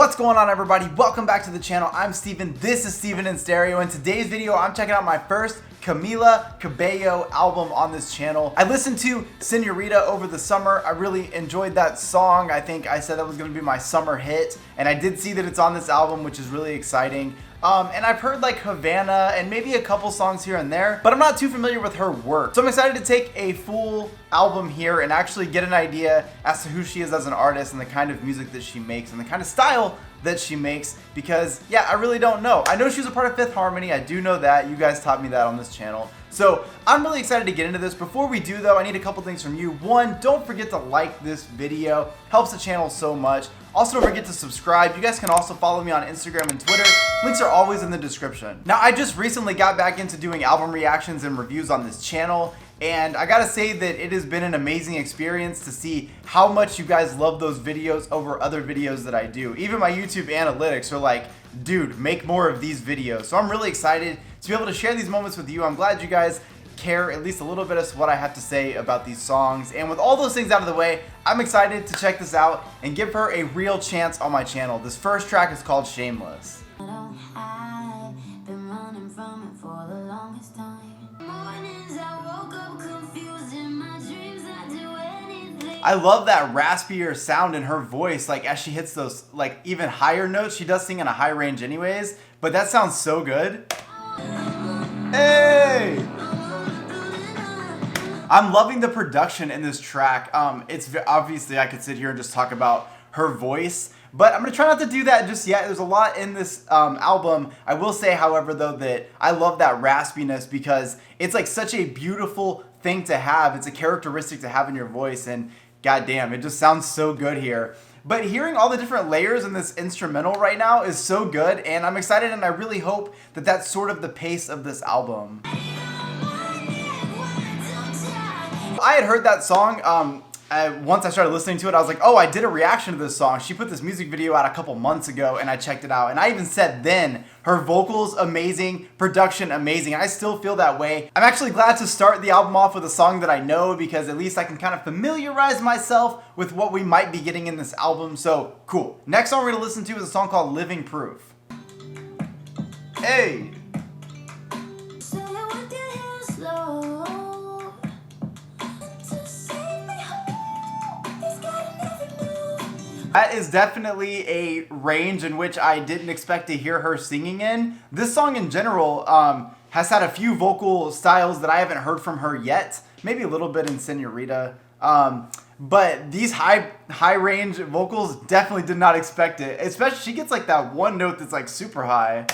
What's going on, everybody? Welcome back to the channel. I'm Steven. This is Steven in Stereo. In today's video, I'm checking out my first Camila Cabello album on this channel. I listened to Senorita over the summer. I really enjoyed that song. I think I said that was going to be my summer hit, and I did see that it's on this album, which is really exciting. And I've heard like Havana and maybe a couple songs here and there, but I'm not too familiar with her work. So I'm excited to take a full album here and actually get an idea as to who she is as an artist and the kind of music that she makes and the kind of style that she makes, because yeah, I really don't know. I know she was a part of Fifth Harmony. I do know that. You guys taught me that on this channel. So I'm really excited to get into this. Before we do though, I need a couple things from you. One, don't forget to like this video. Helps the channel so much. Also, don't forget to subscribe. You guys can also follow me on Instagram and Twitter. Links are always in the description. Now, I just recently got back into doing album reactions and reviews on this channel, and I gotta say that it has been an amazing experience to see how much you guys love those videos over other videos that I do. Even my YouTube analytics are like, dude, make more of these videos. So I'm really excited to be able to share these moments with you. I'm glad you guys care at least a little bit as to what I have to say about these songs. And with all those things out of the way, I'm excited to check this out and give her a real chance on my channel. This first track is called Shameless. I love that raspier sound in her voice, like as she hits those like even higher notes. She does sing in a high range anyways, but that sounds so good. Hey! I'm loving the production in this track. It's obviously I could sit here and just talk about her voice, but I'm gonna try not to do that just yet. There's a lot in this album. I will say, however, though, that I love that raspiness because it's like such a beautiful thing to have. It's a characteristic to have in your voice, and goddamn, it just sounds so good here. But hearing all the different layers in this instrumental right now is so good, and I'm excited, and I really hope that that's sort of the pace of this album. I had heard that song once I started listening to it. I was like, oh, I did a reaction to this song. She put this music video out a couple months ago, and I checked it out. And I even said then, her vocals amazing, production amazing. I still feel that way. I'm actually glad to start the album off with a song that I know, because at least I can kind of familiarize myself with what we might be getting in this album. So cool. Next song we're gonna listen to is a song called Living Proof. Hey. That is definitely a range in which I didn't expect to hear her singing in. This song in general has had a few vocal styles that I haven't heard from her yet. Maybe a little bit in Senorita. But these high range vocals, definitely did not expect it. Especially, she gets like that one note that's like super high.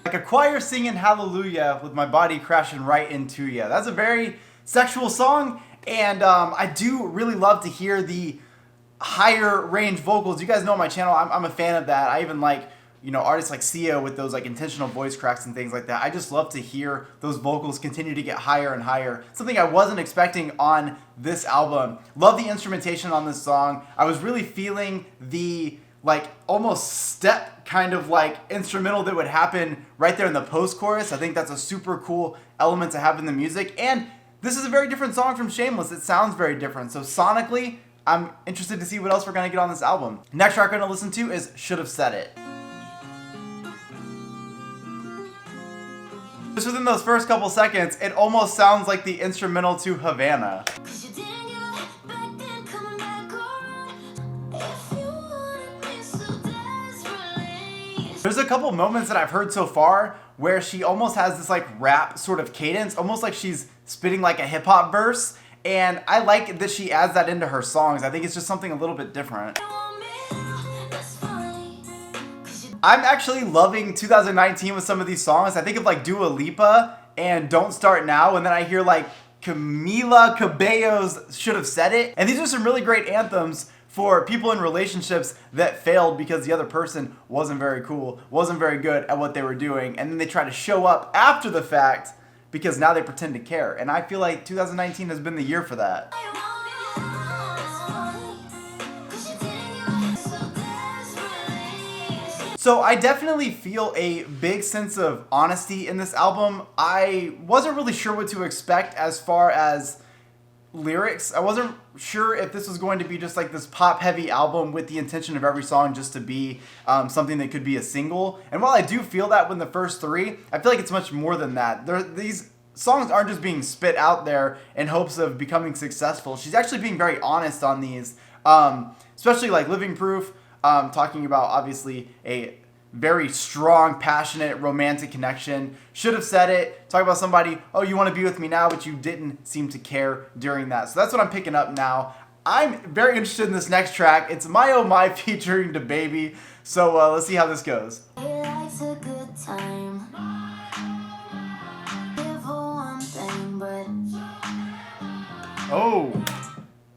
Like a choir singing hallelujah with my body crashing right into ya. That's a very sexual song. And I do really love to hear the higher range vocals. You guys know on my channel, I'm a fan of that. I even like, you know, artists like Sia with those like intentional voice cracks and things like that. I just love to hear those vocals continue to get higher and higher. Something I wasn't expecting on this album. Love the instrumentation on this song. I was really feeling the like almost step kind of like instrumental that would happen right there in the post-chorus. I think that's a super cool element to have in the music. And this is a very different song from Shameless. It sounds very different. So sonically, I'm interested to see what else we're going to get on this album. Next track we're going to listen to is Should Have Said It. Just within those first couple seconds, it almost sounds like the instrumental to Havana. There's a couple moments that I've heard so far where she almost has this like rap sort of cadence, almost like she's spitting like a hip hop verse, and I like that she adds that into her songs. I think it's just something a little bit different. I'm actually loving 2019 with some of these songs. I think of like Dua Lipa and Don't Start Now, and then I hear like Camila Cabello's Should Have Said It, and these are some really great anthems for people in relationships that failed because the other person wasn't very cool, wasn't very good at what they were doing, and then they try to show up after the fact because now they pretend to care. And I feel like 2019 has been the year for that. So I definitely feel a big sense of honesty in this album. I wasn't really sure what to expect as far as lyrics. I wasn't sure if this was going to be just like this pop heavy album with the intention of every song just to be something that could be a single. And while I do feel that with the first three, I feel like it's much more than that. These songs aren't just being spit out there in hopes of becoming successful. She's actually being very honest on these, especially like Living Proof, talking about obviously a very strong, passionate, romantic connection. Should have said it. Talk about somebody, oh, you want to be with me now, but you didn't seem to care during that. So that's what I'm picking up now. I'm very interested in this next track. It's My Oh My featuring DaBaby. So let's see how this goes. It's a good time. Here for one thing, but Oh,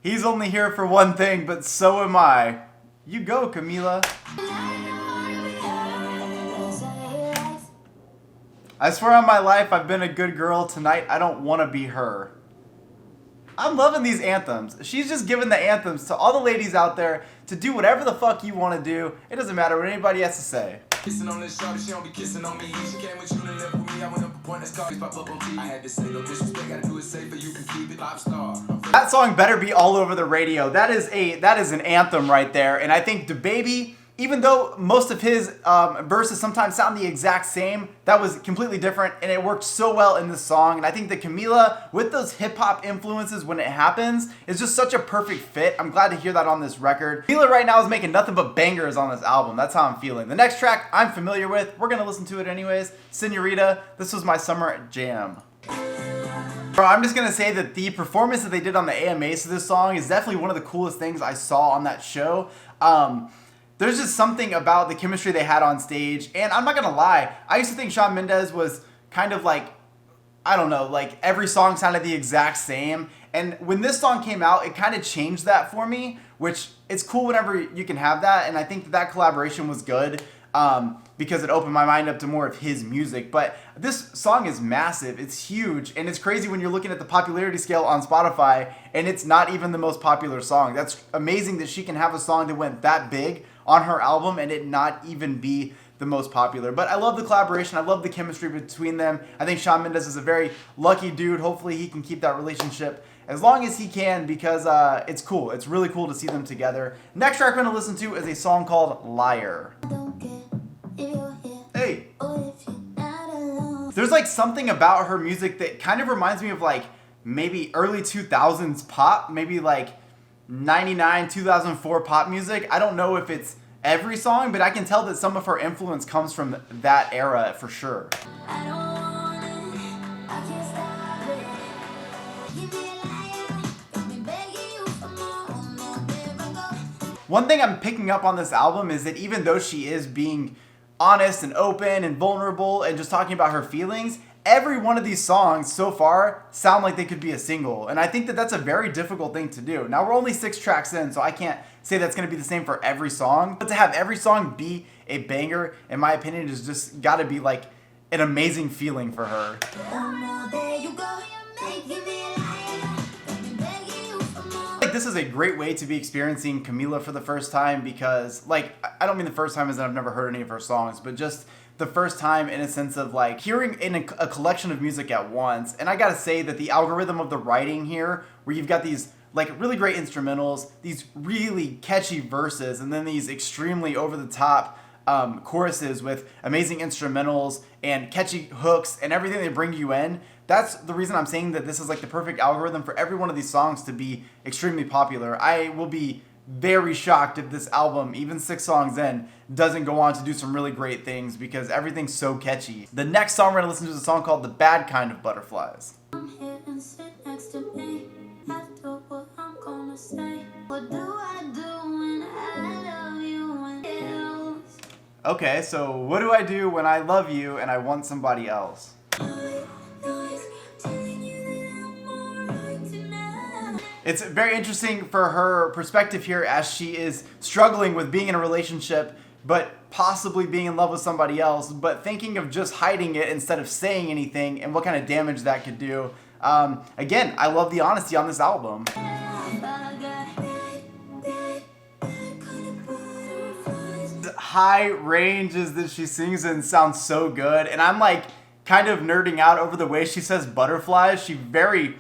he's only here for one thing, but so am I. You go, Camila. I swear on my life, I've been a good girl. Tonight, I don't want to be her. I'm loving these anthems. She's just giving the anthems to all the ladies out there to do whatever the fuck you want to do. It doesn't matter what anybody has to say. Kissing on this shorty, she don't be kissing on me. She came with you to live with me. I went up a point that's called pop up on TV. I had to say no disrespect, gotta do it safer. You can keep it pop star. That song better be all over the radio. That is an anthem right there. And I think DaBaby, even though most of his verses sometimes sound the exact same, that was completely different, and it worked so well in this song. And I think that Camila, with those hip-hop influences when it happens, is just such a perfect fit. I'm glad to hear that on this record. Camila right now is making nothing but bangers on this album. That's how I'm feeling. The next track I'm familiar with. We're going to listen to it anyways. Senorita. This was my summer jam. Bro, I'm just going to say that the performance that they did on the AMAs to this song is definitely one of the coolest things I saw on that show. There's just something about the chemistry they had on stage, and I'm not gonna lie, I used to think Shawn Mendes was kind of like, I don't know, like every song sounded the exact same, and when this song came out, it kind of changed that for me, which it's cool whenever you can have that, and I think that collaboration was good, because it opened my mind up to more of his music. But this song is massive, it's huge, and it's crazy when you're looking at the popularity scale on Spotify, and it's not even the most popular song. That's amazing that she can have a song that went that big on her album and it not even be the most popular. But I love the collaboration. I love the chemistry between them. I think Shawn Mendes is a very lucky dude. Hopefully he can keep that relationship as long as he can, because it's cool. It's really cool to see them together. Next track we're going to listen to is a song called Liar. Hey. There's like something about her music that kind of reminds me of like maybe early 2000s pop, maybe like 99, 2004 pop music. I don't know if it's every song, but I can tell that some of her influence comes from that era for sure. One thing I'm picking up on this album is that even though she is being honest and open and vulnerable and just talking about her feelings, every one of these songs so far sound like they could be a single. And I think that that's a very difficult thing to do. Now we're only 6 tracks in, so I can't say that's going to be the same for every song. But to have every song be a banger, in my opinion, is just got to be like an amazing feeling for her. Like, this is a great way to be experiencing Camila for the first time, because like, I don't mean the first time as in I've never heard any of her songs, but just the first time in a sense of like hearing in a collection of music at once. And I gotta say that the algorithm of the writing here, where you've got these like really great instrumentals, these really catchy verses, and then these extremely over the top choruses with amazing instrumentals and catchy hooks and everything they bring you in. That's the reason I'm saying that this is like the perfect algorithm for every one of these songs to be extremely popular. I will be very shocked if this album, even 6 songs in, doesn't go on to do some really great things, because everything's so catchy. The next song we're gonna listen to is a song called The Bad Kind of Butterflies. Come here and sit next to me. After what I'm gonna say. What do I do when I love you and else? Okay, so what do I do when I love you and I want somebody else? It's very interesting for her perspective here, as she is struggling with being in a relationship, but possibly being in love with somebody else, but thinking of just hiding it instead of saying anything, and what kind of damage that could do. Again, I love the honesty on this album. The high ranges that she sings in sound so good, and I'm like kind of nerding out over the way she says butterflies. She very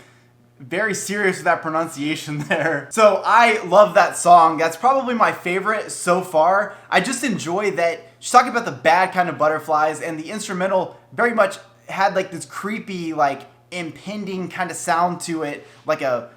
very serious with that pronunciation there. So I love that song. That's probably my favorite so far. I just enjoy that she's talking about the bad kind of butterflies, and the instrumental very much had like this creepy, like impending kind of sound to it, like a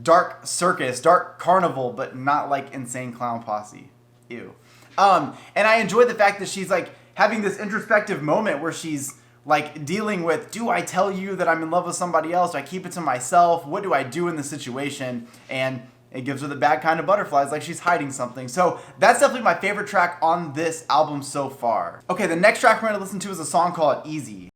dark circus, dark carnival, but not like Insane Clown Posse. Ew. And I enjoy the fact that she's like having this introspective moment where she's like dealing with, do I tell you that I'm in love with somebody else? Do I keep it to myself? What do I do in the situation? And it gives her the bad kind of butterflies, like she's hiding something. So that's definitely my favorite track on this album so far. Okay, the next track we're gonna listen to is a song called Easy.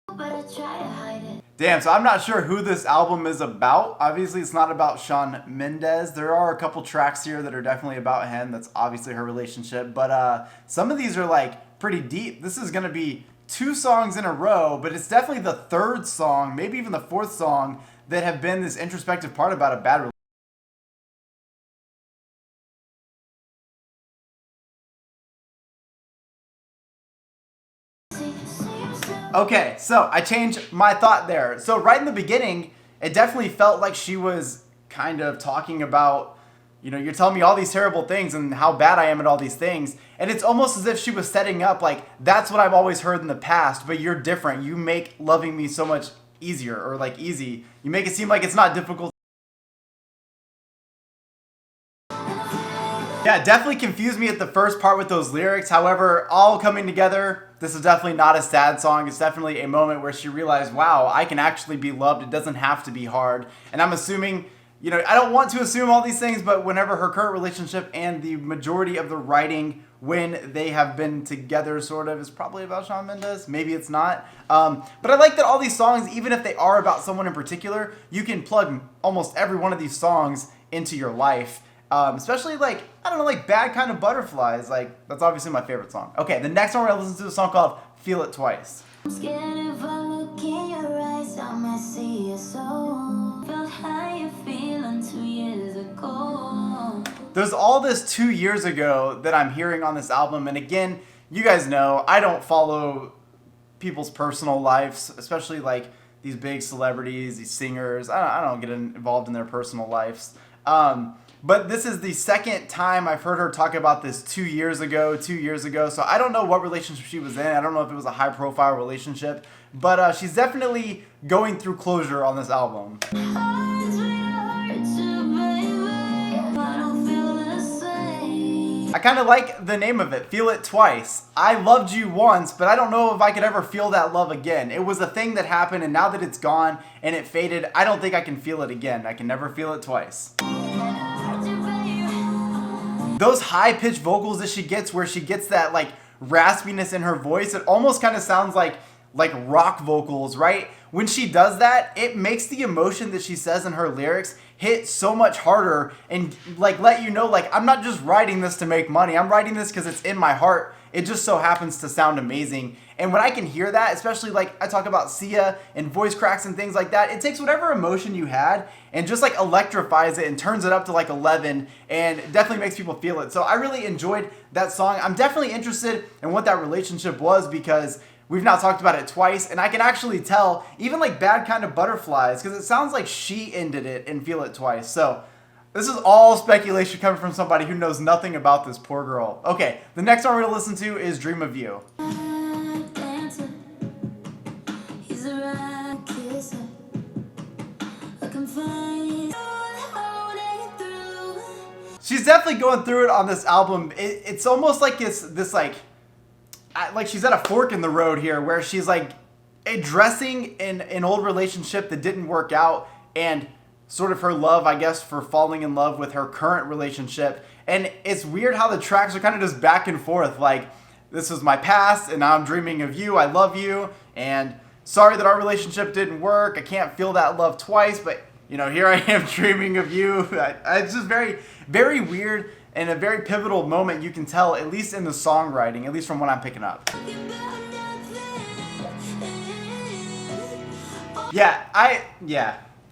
But I try to hide it. Damn, so I'm not sure who this album is about. Obviously, it's not about Shawn Mendes. There are a couple tracks here that are definitely about him. That's obviously her relationship. But some of these are like pretty deep. This is going to be 2 songs in a row, but it's definitely the 3rd song, maybe even the 4th song, that have been this introspective part about a bad relationship. Okay, so I changed my thought there. So right in the beginning, it definitely felt like she was kind of talking about, you know, you're telling me all these terrible things and how bad I am at all these things. And it's almost as if she was setting up like, that's what I've always heard in the past, but you're different. You make loving me so much easier, or like easy. You make it seem like it's not difficult. Yeah, definitely confused me at the first part with those lyrics. However, all coming together, this is definitely not a sad song. It's definitely a moment where she realized, wow, I can actually be loved. It doesn't have to be hard. And I'm assuming, you know, I don't want to assume all these things, but whenever her current relationship and the majority of the writing when they have been together sort of is probably about Shawn Mendes. Maybe it's not. But I like that all these songs, even if they are about someone in particular, you can plug almost every one of these songs into your life. Especially like, I don't know, like Bad Kind of Butterflies. Like, that's obviously my favorite song. Okay, the next one we're gonna listen to is a song called Feel It Twice. I'm scared if I look in your eyes, I might see your soul. Felt how you feeling 2 years ago. There's all this 2 years ago that I'm hearing on this album, and again, you guys know, I don't follow people's personal lives, especially like these big celebrities, these singers. I don't get involved in their personal lives. But this is the second time I've heard her talk about this 2 years ago. So I don't know what relationship she was in. I don't know if it was a high-profile relationship. But she's definitely going through closure on this album. I kind of like the name of it, Feel It Twice. I loved you once, but I don't know if I could ever feel that love again. It was a thing that happened, and now that it's gone and it faded, I don't think I can feel it again. I can never feel it twice. Those high-pitched vocals that she gets, where she gets that like raspiness in her voice, it almost kind of sounds like rock vocals, right? When she does that, it makes the emotion that she says in her lyrics hit so much harder and like let you know, like, I'm not just writing this to make money. I'm writing this because it's in my heart. It just so happens to sound amazing. And when I can hear that, especially like I talk about Sia and voice cracks and things like that, it takes whatever emotion you had and just like electrifies it and turns it up to like 11 and definitely makes people feel it. So I really enjoyed that song. I'm definitely interested in what that relationship was because we've now talked about it twice, and I can actually tell, even like Bad Kind of Butterflies, because it sounds like she ended it and Feel It Twice. So this is all speculation coming from somebody who knows nothing about this poor girl. Okay, the next one we're gonna listen to is Dream of You. She's definitely going through it on this album. It's almost like it's this like she's at a fork in the road here where she's like addressing an old relationship that didn't work out and sort of her love, I guess, for falling in love with her current relationship. And it's weird how the tracks are kind of just back and forth. Like, this was my past and now I'm dreaming of you. I love you. And sorry that our relationship didn't work. I can't feel that love twice, but you know, here I am dreaming of you. It's just very, very weird. And a very pivotal moment, you can tell, at least in the songwriting, at least from what I'm picking up.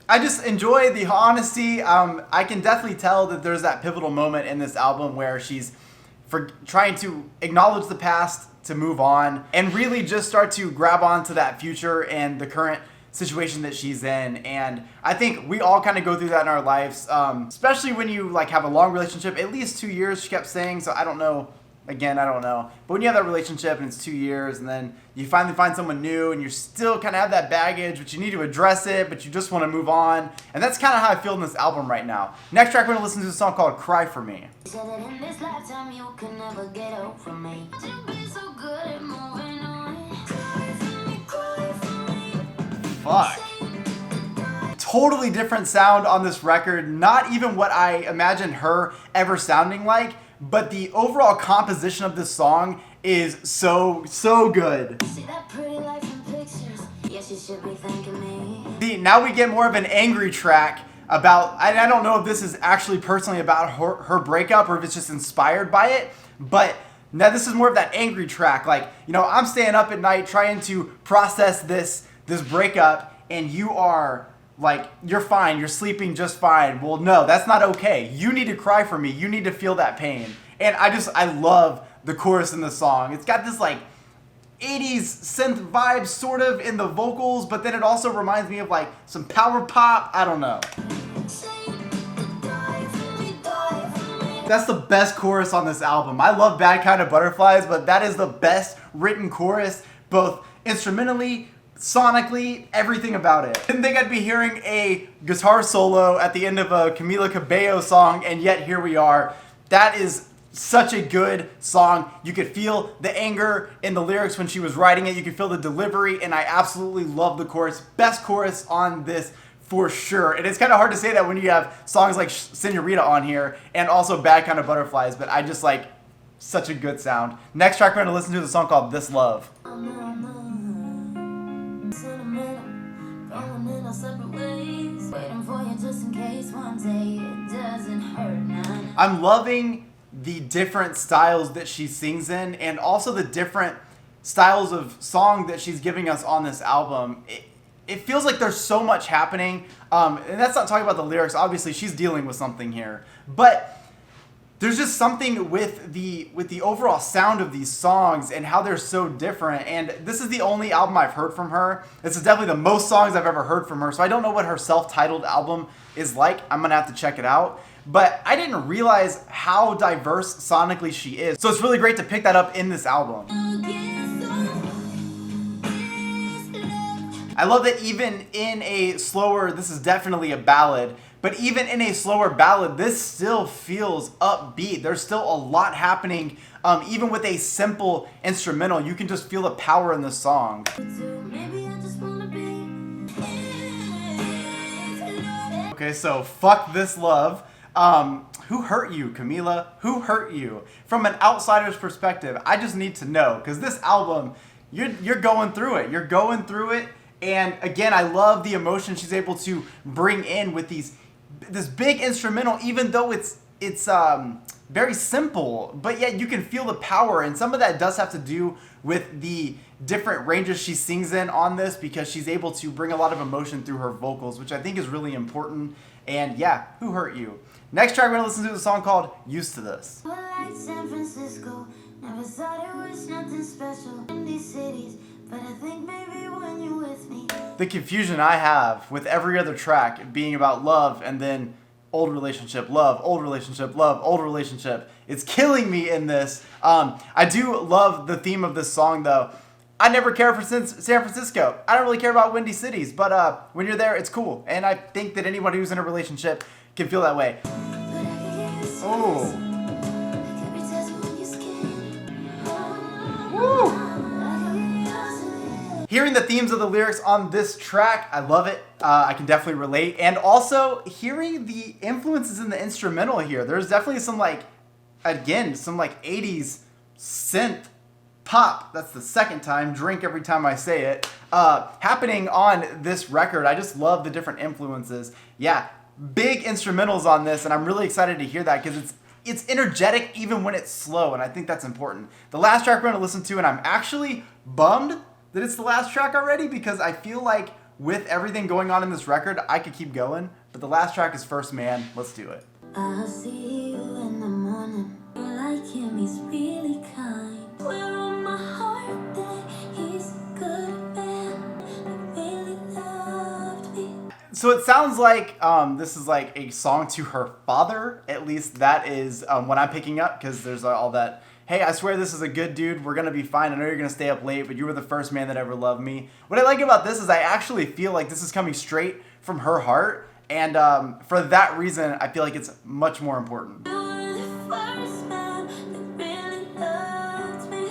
I just enjoy the honesty. I can definitely tell that there's that pivotal moment in this album where she's for trying to acknowledge the past, to move on, and really just start to grab onto that future and the current situation that she's in. And I think we all kind of go through that in our lives, especially when you like have a long relationship, at least 2 years, she kept saying. So I don't know. Again, I don't know. But when you have that relationship and it's 2 years and then you finally find someone new and you still kind of have that baggage, but you need to address it, but you just want to move on. And that's kind of how I feel in this album right now. Next track, we're going to listen to a song called Cry For Me. Said that in this lifetime you can never get over me. You've been so good at moving on. Cry for me, cry for me. Fuck. Totally different sound on this record. Not even what I imagined her ever sounding like. But the overall composition of this song is so good. See that pretty life in pictures? Yes, you should be thanking me. See, now we get more of an angry track about, I don't know if this is actually personally about her breakup or if it's just inspired by it, but now this is more of that angry track. Like, you know, I'm staying up at night trying to process this breakup, and you are like, you're fine, you're sleeping just fine. Well, no, that's not okay. You need to cry for me. You need to feel that pain. And I love the chorus in the song. It's got this like 80s synth vibe sort of in the vocals, but then it also reminds me of like some power pop. I don't know. That's the best chorus on this album. I love Bad Kind of Butterflies, but that is the best written chorus, both instrumentally, sonically, everything about it. Didn't think I'd be hearing a guitar solo at the end of a Camila Cabello song, and yet here we are. That is such a good song. You could feel the anger in the lyrics when she was writing it. You could feel the delivery, and I absolutely love the chorus. Best chorus on this for sure. And it's kind of hard to say that when you have songs like Senorita on here and also Bad Kind of Butterflies, but I just like such a good sound. Next track we're going to listen to is a song called This Love. I'm loving the different styles that she sings in, and also the different styles of song that she's giving us on this album. It feels like there's so much happening, and that's not talking about the lyrics. Obviously, she's dealing with something here, but there's just something with the overall sound of these songs and how they're so different. And this is the only album I've heard from her. This is definitely the most songs I've ever heard from her, so I don't know what her self-titled album is like. I'm gonna have to check it out. But I didn't realize how diverse sonically she is. So it's really great to pick that up in this album. I love that even in a slower, this is definitely a ballad, but even in a slower ballad, this still feels upbeat. There's still a lot happening. Even with a simple instrumental, you can just feel the power in the song. Okay, so Fuck This Love. Who hurt you, Camila? Who hurt you? From an outsider's perspective, I just need to know, because this album, you're going through it. You're going through it. And again, I love the emotion she's able to bring in with this big instrumental, even though it's very simple, but yet you can feel the power. And some of that does have to do with the different ranges she sings in on this, because she's able to bring a lot of emotion through her vocals, which I think is really important. And yeah, who hurt you? Next track, we're gonna listen to a song called Used to This. Well, like San Francisco, never thought it was nothing special in these cities, but I think maybe when you're with me. The confusion I have with every other track being about love and then old relationship, love, old relationship, love, old relationship. It's killing me in this. I do love the theme of this song though. I never care for San Francisco. I don't really care about windy cities, but when you're there, it's cool. And I think that anyone who's in a relationship can feel that way. Oh. Woo. Hearing the themes of the lyrics on this track, I love it. I can definitely relate. And also hearing the influences in the instrumental here. There's definitely some like 80s synth pop. That's the second time, drink every time I say it, happening on this record. I just love the different influences. Yeah, big instrumentals on this, and I'm really excited to hear that because it's energetic even when it's slow, and I think that's important. The last track we're gonna listen to, and I'm actually bummed that it's the last track already, because I feel like with everything going on in this record, I could keep going, but the last track is First Man. Let's do it. I'll see you in the morning. Like him, he's So it sounds like this is like a song to her father. At least that is what I'm picking up, because there's all that, hey, I swear this is a good dude. We're going to be fine. I know you're going to stay up late, but you were the first man that ever loved me. What I like about this is I actually feel like this is coming straight from her heart. And for that reason, I feel like it's much more important.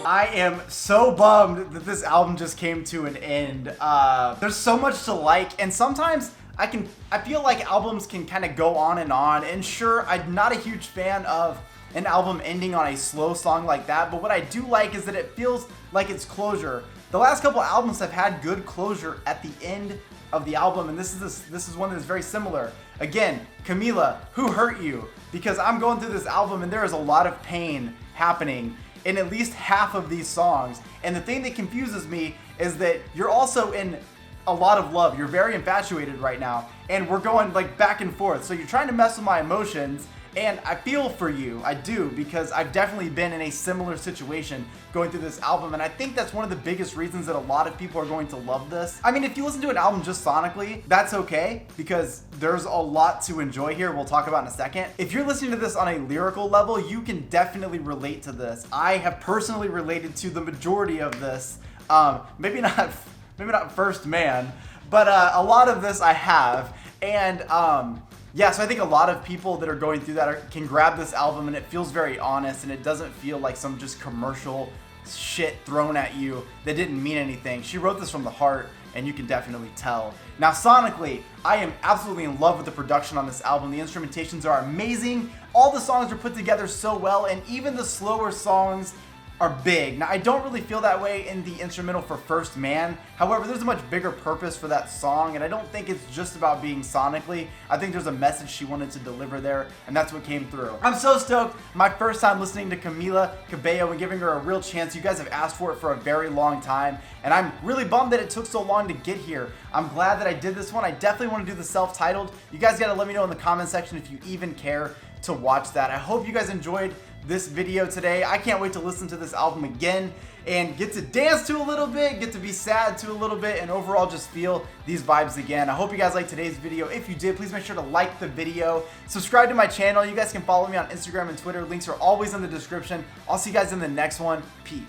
I am so bummed that this album just came to an end. There's so much to like, and sometimes I feel like albums can kind of go on. And sure, I'm not a huge fan of an album ending on a slow song like that, but what I do like is that it feels like it's closure. The last couple albums have had good closure at the end of the album, and this is one that's very similar. Again, Camila, who hurt you? Because I'm going through this album and there is a lot of pain happening in at least half of these songs. And the thing that confuses me is that you're also in a lot of love. You're very infatuated right now, and we're going like back and forth. So you're trying to mess with my emotions, and I feel for you. I do, because I've definitely been in a similar situation going through this album, and I think that's one of the biggest reasons that a lot of people are going to love this. I mean, if you listen to an album just sonically, that's okay, because there's a lot to enjoy here we'll talk about in a second. If you're listening to this on a lyrical level, you can definitely relate to this. I have personally related to the majority of this. Maybe not First Man, but a lot of this I have. And yeah, so I think a lot of people that are going through that can grab this album, and it feels very honest, and it doesn't feel like some just commercial shit thrown at you that didn't mean anything. She wrote this from the heart, and you can definitely tell. Now, sonically, I am absolutely in love with the production on this album. The instrumentations are amazing. All the songs are put together so well, and even the slower songs are big. Now, I don't really feel that way in the instrumental for First Man. However, there's a much bigger purpose for that song, and I don't think it's just about being sonically. I think there's a message she wanted to deliver there, and that's what came through. I'm so stoked. My first time listening to Camila Cabello and giving her a real chance. You guys have asked for it for a very long time, and I'm really bummed that it took so long to get here. I'm glad that I did this one. I definitely want to do the self-titled. You guys gotta let me know in the comment section if you even care to watch that. I hope you guys enjoyed this video today. I can't wait to listen to this album again and get to dance to a little bit, get to be sad to a little bit, and overall just feel these vibes again. I hope you guys liked today's video. If you did, please make sure to like the video, subscribe to my channel. You guys can follow me on Instagram and Twitter. Links are always in the description. I'll see you guys in the next one. Peace.